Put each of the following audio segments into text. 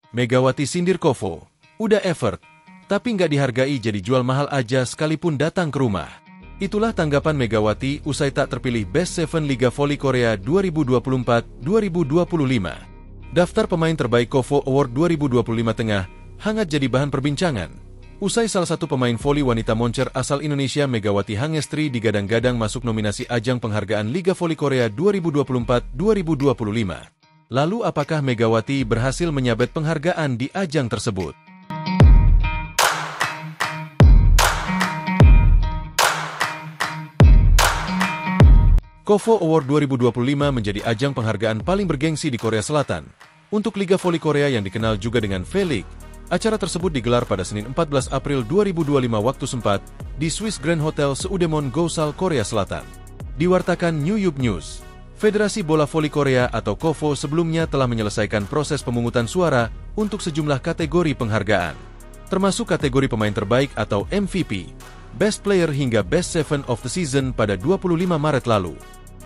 Megawati sindir Kovo, udah effort, tapi nggak dihargai jadi jual mahal aja sekalipun datang ke rumah. Itulah tanggapan Megawati usai tak terpilih Best Seven Liga Voli Korea 2024-2025. Daftar pemain terbaik Kovo Award 2025 tengah hangat jadi bahan perbincangan. Usai salah satu pemain voli wanita moncer asal Indonesia Megawati Hangestri digadang-gadang masuk nominasi ajang penghargaan Liga Voli Korea 2024-2025. Lalu apakah Megawati berhasil menyabet penghargaan di ajang tersebut? Kovo Award 2025 menjadi ajang penghargaan paling bergengsi di Korea Selatan untuk Liga Voli Korea yang dikenal juga dengan V-League. Acara tersebut digelar pada Senin 14 April 2025 waktu setempat di Swiss Grand Hotel Seudemon Goseol, Korea Selatan. Diwartakan New York News, Federasi Bola Voli Korea atau Kovo sebelumnya telah menyelesaikan proses pemungutan suara untuk sejumlah kategori penghargaan, termasuk kategori pemain terbaik atau MVP, Best Player hingga Best Seven of the Season pada 25 Maret lalu.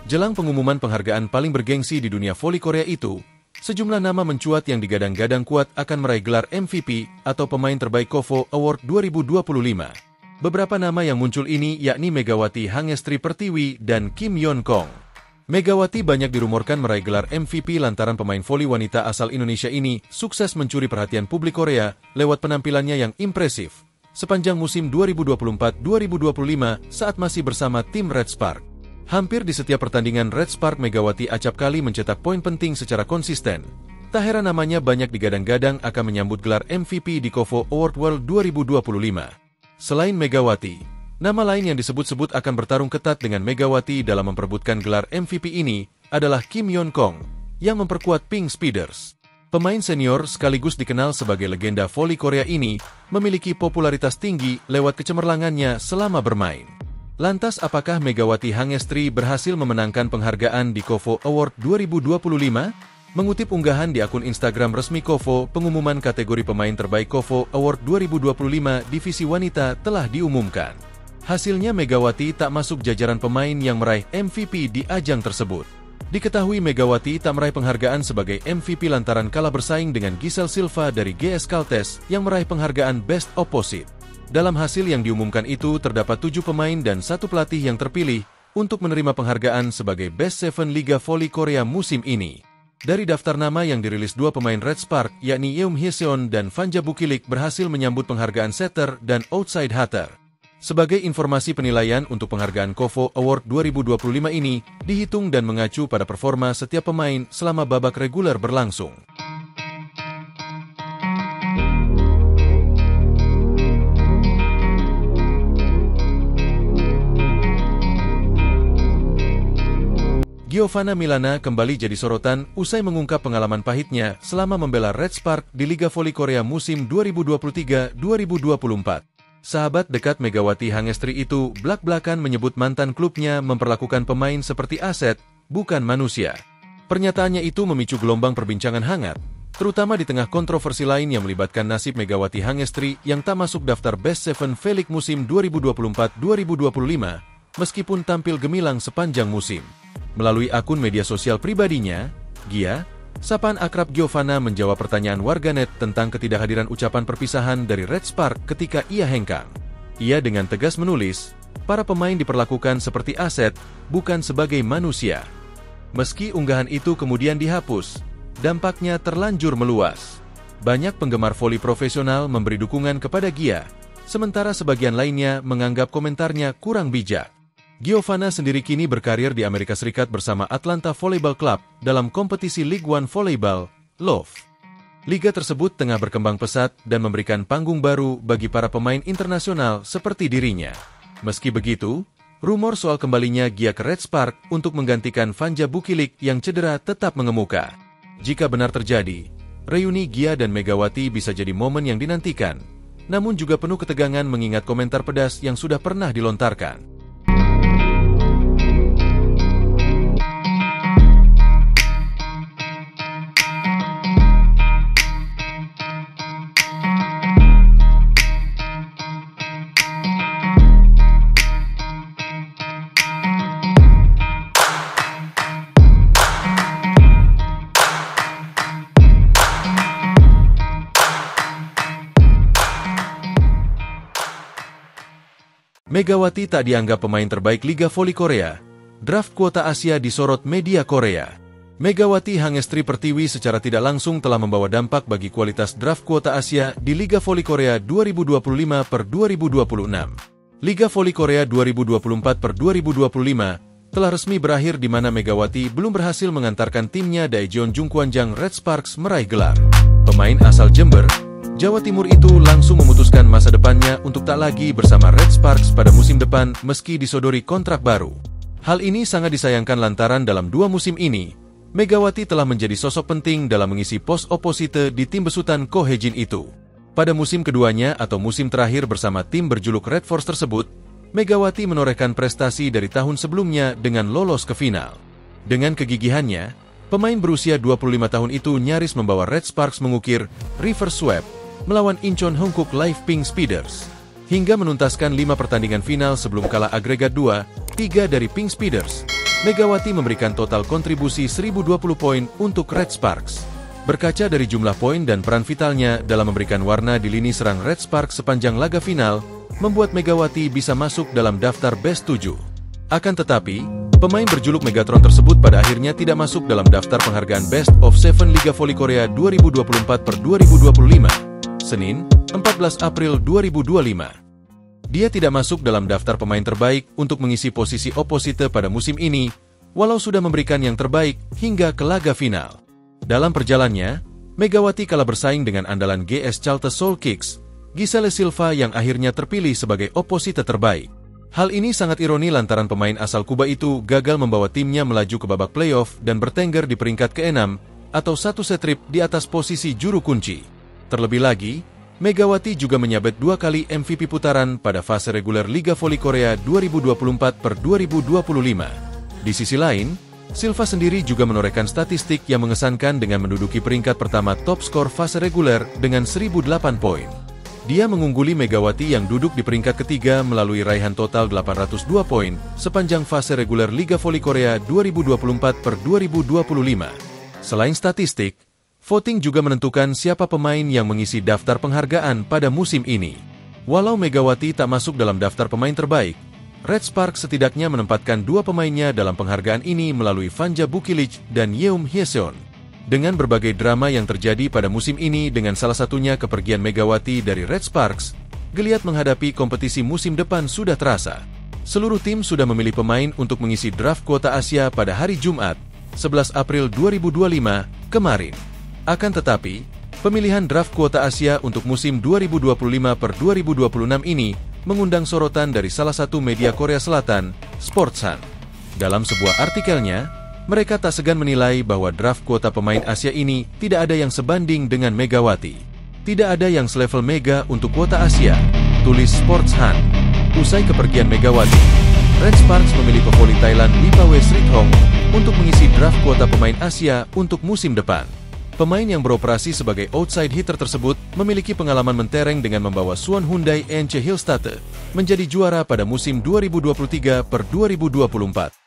Jelang pengumuman penghargaan paling bergengsi di dunia voli Korea itu, sejumlah nama mencuat yang digadang-gadang kuat akan meraih gelar MVP atau pemain terbaik Kovo Award 2025. Beberapa nama yang muncul ini yakni Megawati Hangestri Pertiwi dan Kim Yeon Kong. Megawati banyak dirumorkan meraih gelar MVP lantaran pemain voli wanita asal Indonesia ini sukses mencuri perhatian publik Korea lewat penampilannya yang impresif sepanjang musim 2024-2025 saat masih bersama tim Red Spark. Hampir di setiap pertandingan Red Spark, Megawati acap kali mencetak poin penting secara konsisten. Tak heran namanya banyak digadang-gadang akan menyambut gelar MVP di Kovo Award World 2025. Selain Megawati, nama lain yang disebut-sebut akan bertarung ketat dengan Megawati dalam memperebutkan gelar MVP ini adalah Kim Yeon Kong yang memperkuat Pink Speeders. Pemain senior sekaligus dikenal sebagai legenda voli Korea ini memiliki popularitas tinggi lewat kecemerlangannya selama bermain. Lantas apakah Megawati Hangestri berhasil memenangkan penghargaan di Kovo Award 2025? Mengutip unggahan di akun Instagram resmi Kovo, pengumuman kategori pemain terbaik Kovo Award 2025 divisi wanita telah diumumkan. Hasilnya Megawati tak masuk jajaran pemain yang meraih MVP di ajang tersebut. Diketahui Megawati tak meraih penghargaan sebagai MVP lantaran kalah bersaing dengan Giselle Silva dari GS Caltes yang meraih penghargaan Best Opposite. Dalam hasil yang diumumkan itu terdapat 7 pemain dan 1 pelatih yang terpilih untuk menerima penghargaan sebagai Best Seven Liga Voli Korea musim ini. Dari daftar nama yang dirilis 2 pemain Red Spark yakni Yeom Hyeseon dan Fanja Bukilik berhasil menyambut penghargaan setter dan outside hitter. Sebagai informasi penilaian untuk penghargaan Kovo Award 2025 ini dihitung dan mengacu pada performa setiap pemain selama babak reguler berlangsung. Giovanna Milana kembali jadi sorotan usai mengungkap pengalaman pahitnya selama membela Red Spark di Liga Voli Korea musim 2023-2024. Sahabat dekat Megawati Hangestri itu blak-blakan menyebut mantan klubnya memperlakukan pemain seperti aset, bukan manusia. Pernyataannya itu memicu gelombang perbincangan hangat, terutama di tengah kontroversi lain yang melibatkan nasib Megawati Hangestri yang tak masuk daftar Best Seven V-League musim 2024-2025, meskipun tampil gemilang sepanjang musim. Melalui akun media sosial pribadinya, Gia, sapaan akrab Giovanna menjawab pertanyaan warganet tentang ketidakhadiran ucapan perpisahan dari Red Spark ketika ia hengkang. Ia dengan tegas menulis, para pemain diperlakukan seperti aset, bukan sebagai manusia. Meski unggahan itu kemudian dihapus, dampaknya terlanjur meluas. Banyak penggemar voli profesional memberi dukungan kepada Gia, sementara sebagian lainnya menganggap komentarnya kurang bijak. Giovanna sendiri kini berkarir di Amerika Serikat bersama Atlanta Volleyball Club dalam kompetisi League One Volleyball, LOV. Liga tersebut tengah berkembang pesat dan memberikan panggung baru bagi para pemain internasional seperti dirinya. Meski begitu, rumor soal kembalinya Gia ke Red Spark untuk menggantikan Fanja Bukilik yang cedera tetap mengemuka. Jika benar terjadi, reuni Gia dan Megawati bisa jadi momen yang dinantikan, namun juga penuh ketegangan mengingat komentar pedas yang sudah pernah dilontarkan. Megawati tak dianggap pemain terbaik Liga Voli Korea. Draft kuota Asia disorot media Korea. Megawati Hangestri Pertiwi secara tidak langsung telah membawa dampak bagi kualitas draft kuota Asia di Liga Voli Korea 2025 per 2026. Liga Voli Korea 2024 per 2025 telah resmi berakhir di mana Megawati belum berhasil mengantarkan timnya Daejeon Jungkwanjang Red Sparks meraih gelar. Pemain asal Jember, Jawa Timur itu langsung memutuskan masa depannya untuk tak lagi bersama Red Sparks pada musim depan meski disodori kontrak baru. Hal ini sangat disayangkan lantaran dalam 2 musim ini, Megawati telah menjadi sosok penting dalam mengisi pos oposite di tim besutan Ko Hejin itu. Pada musim keduanya atau musim terakhir bersama tim berjuluk Red Force tersebut, Megawati menorehkan prestasi dari tahun sebelumnya dengan lolos ke final. Dengan kegigihannya, pemain berusia 25 tahun itu nyaris membawa Red Sparks mengukir reverse sweep melawan Incheon Hankook Live Pink Speeders, hingga menuntaskan 5 pertandingan final sebelum kalah agregat 2-3 dari Pink Speeders. Megawati memberikan total kontribusi 1020 poin untuk Red Sparks. Berkaca dari jumlah poin dan peran vitalnya dalam memberikan warna di lini serang Red Sparks sepanjang laga final, membuat Megawati bisa masuk dalam daftar Best 7. Akan tetapi, pemain berjuluk Megatron tersebut pada akhirnya tidak masuk dalam daftar penghargaan Best of 7 Liga Voli Korea 2024 per 2025, Senin, 14 April 2025. Dia tidak masuk dalam daftar pemain terbaik untuk mengisi posisi oposite pada musim ini, walau sudah memberikan yang terbaik hingga ke laga final. Dalam perjalanannya, Megawati kalah bersaing dengan andalan GS Chalte Soul Kicks, Giselle Silva yang akhirnya terpilih sebagai oposite terbaik. Hal ini sangat ironi lantaran pemain asal Kuba itu gagal membawa timnya melaju ke babak playoff dan bertengger di peringkat ke-6 atau 1 set trip di atas posisi juru kunci. Terlebih lagi, Megawati juga menyabet 2 kali MVP putaran pada fase reguler Liga Voli Korea 2024 per 2025. Di sisi lain, Silva sendiri juga menorehkan statistik yang mengesankan dengan menduduki peringkat pertama top skor fase reguler dengan 1008 poin. Dia mengungguli Megawati yang duduk di peringkat ketiga melalui raihan total 802 poin sepanjang fase reguler Liga Voli Korea 2024 per 2025. Selain statistik, voting juga menentukan siapa pemain yang mengisi daftar penghargaan pada musim ini. Walau Megawati tak masuk dalam daftar pemain terbaik, Red Sparks setidaknya menempatkan 2 pemainnya dalam penghargaan ini melalui Vanja Bukilic dan Yeum Hyeseon. Dengan berbagai drama yang terjadi pada musim ini dengan salah satunya kepergian Megawati dari Red Sparks, geliat menghadapi kompetisi musim depan sudah terasa. Seluruh tim sudah memilih pemain untuk mengisi draft kuota Asia pada hari Jumat, 11 April 2025 kemarin. Akan tetapi, pemilihan draft kuota Asia untuk musim 2025 per 2026 ini mengundang sorotan dari salah satu media Korea Selatan, Sportsan. Dalam sebuah artikelnya, mereka tak segan menilai bahwa draft kuota pemain Asia ini tidak ada yang sebanding dengan Megawati. Tidak ada yang selevel Mega untuk kuota Asia, tulis Sportsan. Usai kepergian Megawati, Red Sparks memilih pevoli Thailand Wipawe Srithong untuk mengisi draft kuota pemain Asia untuk musim depan. Pemain yang beroperasi sebagai outside hitter tersebut memiliki pengalaman mentereng dengan membawa Suwon Hyundai NC Hillstate menjadi juara pada musim 2023 per 2024.